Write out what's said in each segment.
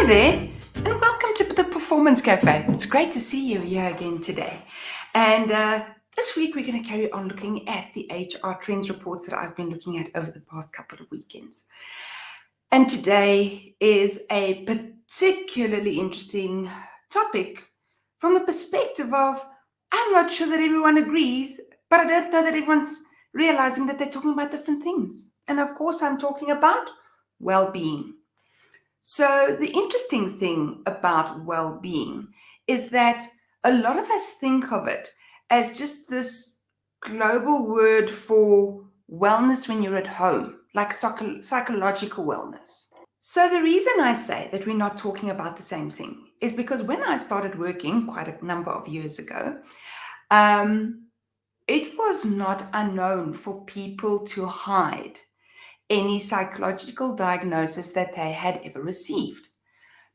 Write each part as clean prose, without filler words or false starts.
Hi there, and welcome to the Performance Café. It's great to see you here again today. And this week we're going to carry on looking at the HR trends reports that I've been looking at over the past couple of weekends. And today is a particularly interesting topic from the perspective of, I'm not sure that everyone agrees, but I don't know that everyone's realizing that they're talking about different things. And of course, I'm talking about well-being. So the interesting thing about well-being is that a lot of us think of it as just this global word for wellness when you're at home, like psychological wellness. So the reason I say that we're not talking about the same thing is because when I started working quite a number of years ago, it was not unknown for people to hide any psychological diagnosis that they had ever received.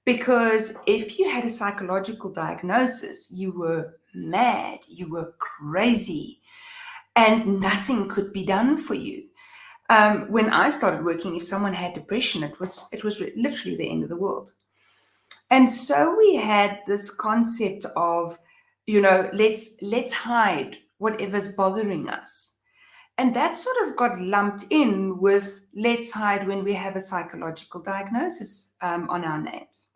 Because if you had a psychological diagnosis, you were mad, you were crazy, and nothing could be done for you. When I started working, if someone had depression, it was literally the end of the world. And so we had this concept of, let's hide whatever's bothering us. And that sort of got lumped in with let's hide when we have a psychological diagnosis on our names.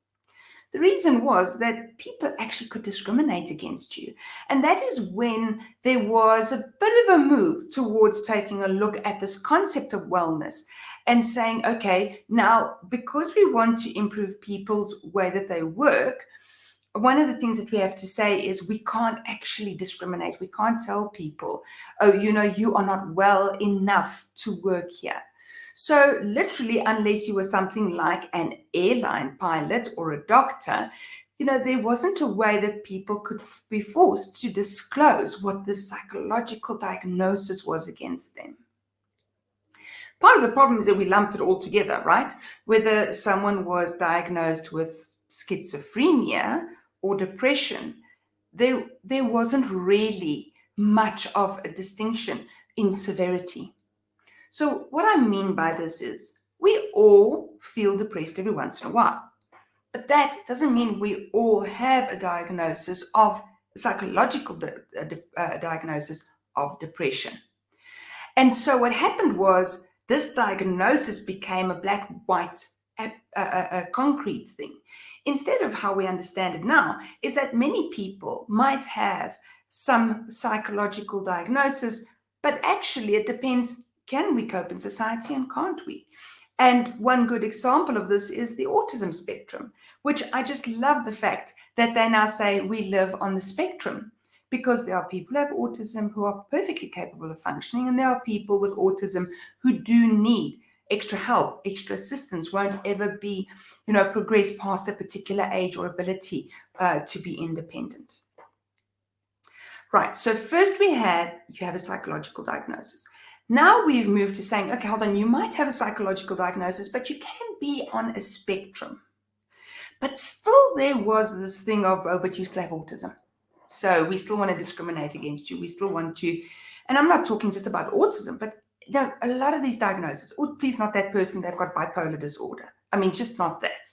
The reason was that people actually could discriminate against you. And that is when there was a bit of a move towards taking a look at this concept of wellness and saying, okay, now because we want to improve people's way that they work, one of the things that we have to say is we can't actually discriminate. We can't tell people, oh, you are not well enough to work here. So literally, unless you were something like an airline pilot or a doctor, there wasn't a way that people could be forced to disclose what this psychological diagnosis was against them. Part of the problem is that we lumped it all together, right? Whether someone was diagnosed with schizophrenia or depression, there wasn't really much of a distinction in severity. So what I mean by this is we all feel depressed every once in a while, but that doesn't mean we all have a diagnosis of psychological diagnosis of depression. And so what happened was this diagnosis became a black-white a concrete thing. Instead of how we understand it now, is that many people might have some psychological diagnosis, but actually it depends, can we cope in society and can't we? And one good example of this is the autism spectrum, which I just love the fact that they now say we live on the spectrum, because there are people who have autism who are perfectly capable of functioning, and there are people with autism who do need extra help, extra assistance, won't ever be, progress past a particular age or ability to be independent. Right, so first you have a psychological diagnosis. Now we've moved to saying, okay, hold on, you might have a psychological diagnosis, but you can be on a spectrum. But still there was this thing of, oh, but you still have autism. So we still want to discriminate against you. We still want to, and I'm not talking just about autism, but a lot of these diagnoses, oh, please not that person, they've got bipolar disorder. I mean, just not that.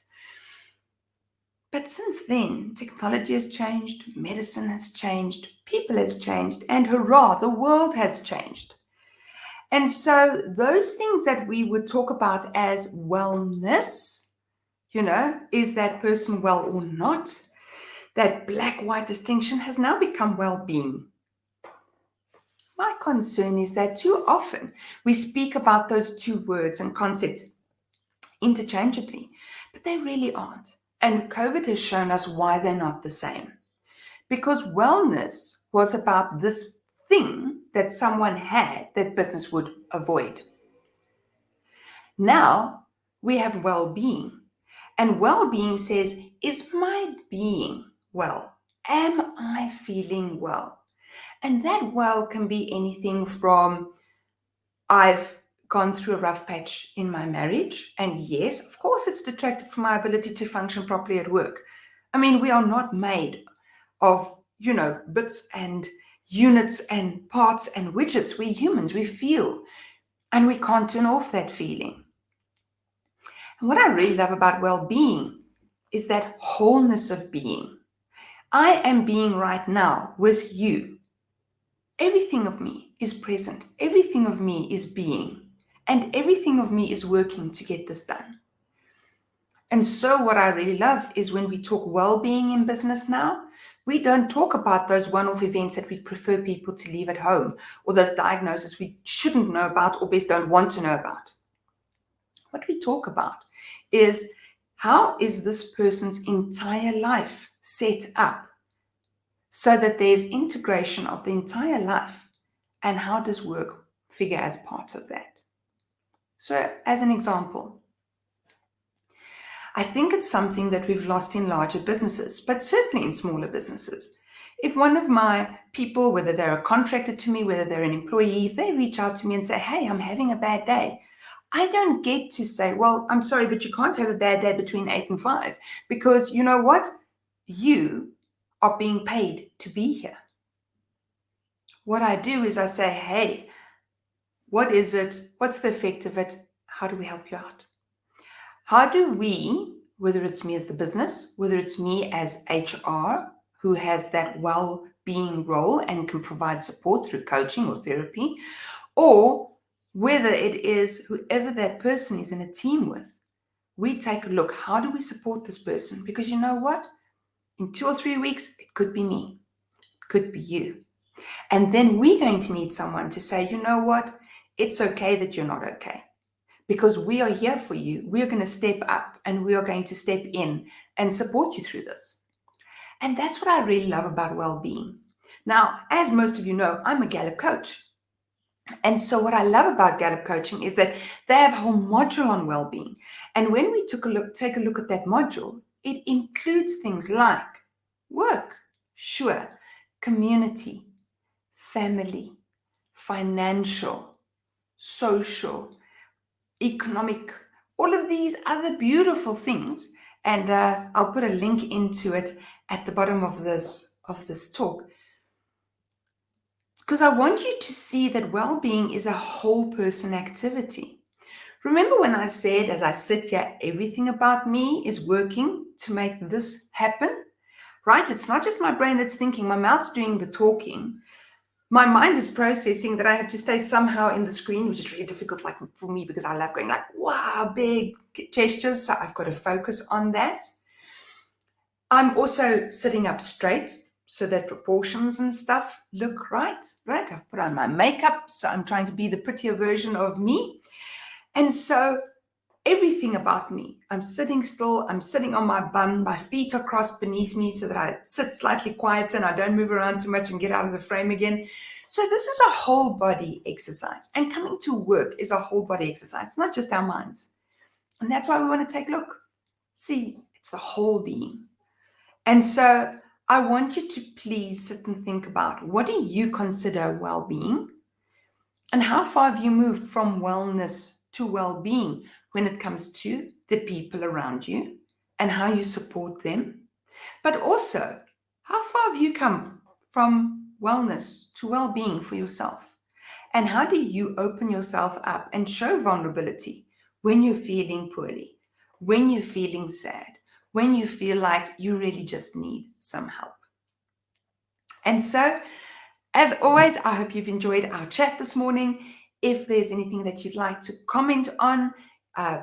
But since then, technology has changed, medicine has changed, people has changed, and hurrah, the world has changed. And so those things that we would talk about as wellness, is that person well or not? That black-white distinction has now become well-being. My concern is that too often we speak about those two words and concepts interchangeably, but they really aren't. And COVID has shown us why they're not the same. Because wellness was about this thing that someone had that business would avoid. Now we have well-being. And well-being says, is my being well? Am I feeling well? And that well can be anything from, I've gone through a rough patch in my marriage, and yes, of course, it's detracted from my ability to function properly at work. I mean, we are not made of, bits and units and parts and widgets. We're humans, we feel, and we can't turn off that feeling. And what I really love about well-being is that wholeness of being. I am being right now with you. Everything of me is present. Everything of me is being. And everything of me is working to get this done. And so what I really love is when we talk well-being in business now, we don't talk about those one-off events that we prefer people to leave at home, or those diagnoses we shouldn't know about or best don't want to know about. What we talk about is, how is this person's entire life set up so that there's integration of the entire life, and how does work figure as part of that? So as an example, I think it's something that we've lost in larger businesses, but certainly in smaller businesses. If one of my people, whether they're a contractor to me, whether they're an employee, if they reach out to me and say, hey, I'm having a bad day, I don't get to say, well, I'm sorry, but you can't have a bad day between 8 and 5, because you know what? You are being paid to be here. What I do is I say, hey, what is it? What's the effect of it? How do we help you out? How do we, whether it's me as the business, whether it's me as HR, who has that well-being role and can provide support through coaching or therapy, or whether it is whoever that person is in a team with, we take a look, how do we support this person? Because you know what? In 2 or 3 weeks, it could be me, it could be you. And then we're going to need someone to say, you know what? It's okay that you're not okay. Because we are here for you. We are going to step up and we are going to step in and support you through this. And that's what I really love about well-being. Now, as most of you know, I'm a Gallup coach. And so what I love about Gallup coaching is that they have a whole module on well-being. And when we take a look at that module, it includes things like work, sure, community, family, financial, social, economic, all of these other beautiful things. And I'll put a link into it at the bottom of this talk, because I want you to see that well-being is a whole person activity. Remember when I said, as I sit here, everything about me is working to make this happen, right? It's not just my brain that's thinking, my mouth's doing the talking. My mind is processing that I have to stay somehow in the screen, which is really difficult, like for me, because I love going like, wow, big gestures. So I've got to focus on that. I'm also sitting up straight so that proportions and stuff look right? I've put on my makeup, so I'm trying to be the prettier version of me. And so everything about me, I'm sitting still, I'm sitting on my bum, my feet are crossed beneath me so that I sit slightly quieter and I don't move around too much and get out of the frame again. So this is a whole body exercise, and coming to work is a whole body exercise. It's not just our minds. And that's why we want to take a look. See, it's the whole being. And so I want you to please sit and think about, what do you consider well-being? And how far have you moved from wellness to well-being when it comes to the people around you and how you support them? But also, how far have you come from wellness to well-being for yourself? And how do you open yourself up and show vulnerability when you're feeling poorly, when you're feeling sad, when you feel like you really just need some help? And so, as always, I hope you've enjoyed our chat this morning. If there's anything that you'd like to comment on,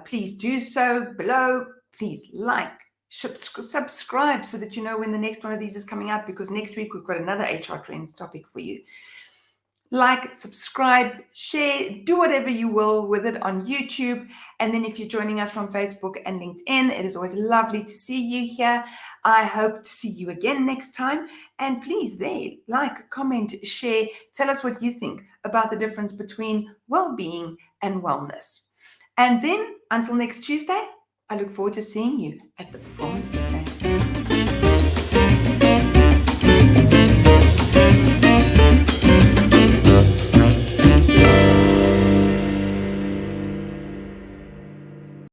please do so below. Please like, subscribe so that you know when the next one of these is coming out, because next week we've got another HR Trends topic for you. Like, subscribe, share, do whatever you will with it on YouTube. And then if you're joining us from Facebook and LinkedIn, it is always lovely to see you here. I hope to see you again next time. And please like, comment, share, tell us what you think about the difference between well-being and wellness. And then until next Tuesday, I look forward to seeing you at the Performance Café.